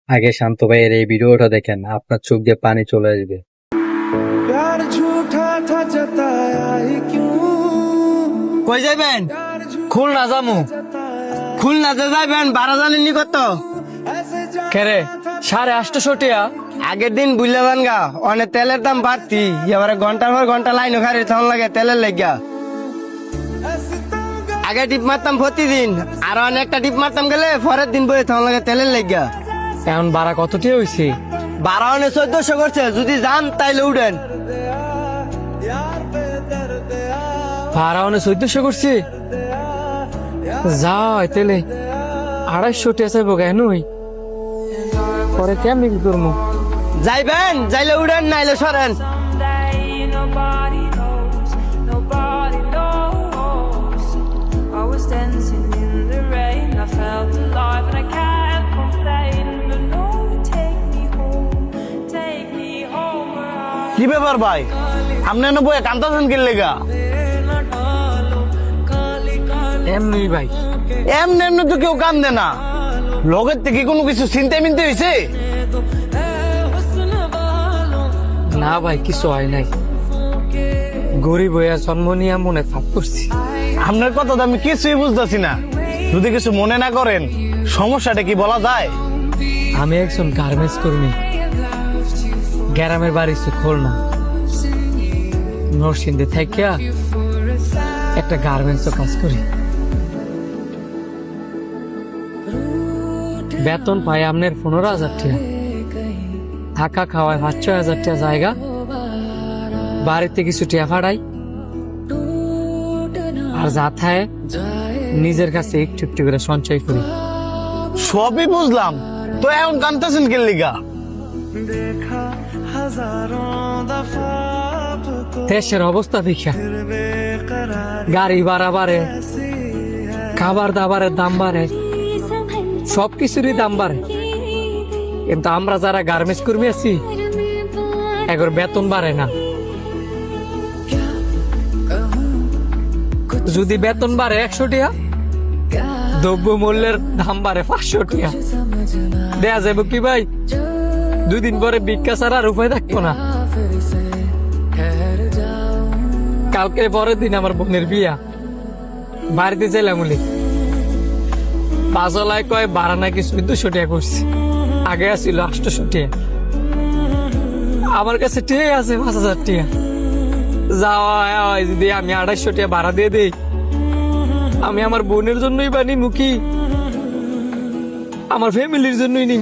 আগে শান্ত ভাইয়ের এই ভিডিওটা দেখেন, আপনার চোখ দিয়ে পানি চলে আসবে। प्यार झूठा था जताया ही क्यों কই যাইবেন? খুলনা যামু। খুলনাতে যাইবেন, ভাড়া জানেননি কত? ऐसे जा কেরে 850 টিয়া। আগের দিন বুঝলেন গা, অনেক তেলের দাম বাড়তি, এবারে ঘন্টার পর ঘন্টা লাইন খারে থাম লাগে তেলের লেগা। আগে টিপ মারতাম প্রতিদিন, আর অনেকটা টিপ মারতাম গেলে পরের দিন বই থাম লাগে তেলের লেগা। এখন ভাড়া কত টিয়া হয়েছে? ভাড়া অনেক 1400 করছে, যদি যান তাইলে উঠেন। ভাড়া অনেক 1400 করছি। যাই তেলে 250 টিয়া চাইবো কেন? পরে কেমনি কি করবো? যাইবেন, যাইলে উঠেন, নাইলে সরেন। Someday nobody knows, nobody knows. I was dancing in the rain, I felt alive and I can't complain. But no, take me home where I কি ব্যাপার ভাই, আপনি এনে বইয়ে কান্দাছেন কি লেগা? এমনি ভাই, এমনি এমনি তো কেউ কান্দে না, লগের থেকে কোনো কিছু চিন্তা মিনতে হয়েছে? না ভাই কিছু হয় নাই। গরিব হইয়া জন্ম নিয়ে মনে থাপ করছি। আপনার কথা তো আমি কিছুই বুঝতেছি না, যদি কিছু মনে না করেন সমস্যাটা কি বলা যায়? আমি একজন গার্মেন্টস কর্মী, গ্রামের বাড়ি খুলনা। নরসিংদী থেকে একটা গার্মেন্টস কাজ করি। বেতন পাই আপনার 15,000 টাকা, থাকা খাওয়ায় 5-6 হাজার টাকা জায়গা, বাড়িতে কিছু টাকা ফাড়াই, আর যা থাকে নিজের কাছে একটু একটু করে সঞ্চয় করি। সবই বুঝলাম, তো এখন কান্দাছেন কি লেগা? देखा हजारों दफा आपको দেশের অবস্থা দেখা बेकरार গাড়ি ভাড়া বাড়ে, सी है খাবার দাবারের দাম বাড়ে, সবকিছুরই দাম বাড়ে, কিন্তু আমরা যারা গার্মেন্টস কর্মী আছি এগোর বেতন বাড়ে না। যদি বেতন বাড়ে 100 টাকা, দ্রব্য মূল্যের দাম বাড়ে 500 টাকা। দেয়া যাবে কি ভাই? 2 দিন পরে ভিক্ষা ছাড়া আর উপায় থাকবো না। কালকে পরের দিন আমার বোনের বিয়া, বাড়িতে চাইলাম বলি পাঁচলায় কয় ভাড়া নাকি 1400 টাকা করছি, আগে আসছিল 800 টাকা। আমার কাছে ঠিক আছে 5,000 টাকা, যাওয়া হয় যদি আমি 250 টাকা ভাড়া দিয়ে দিই, আমি আমার বোনের জন্যই বানি মুখী, আমার ফ্যামিলির জন্যই নি।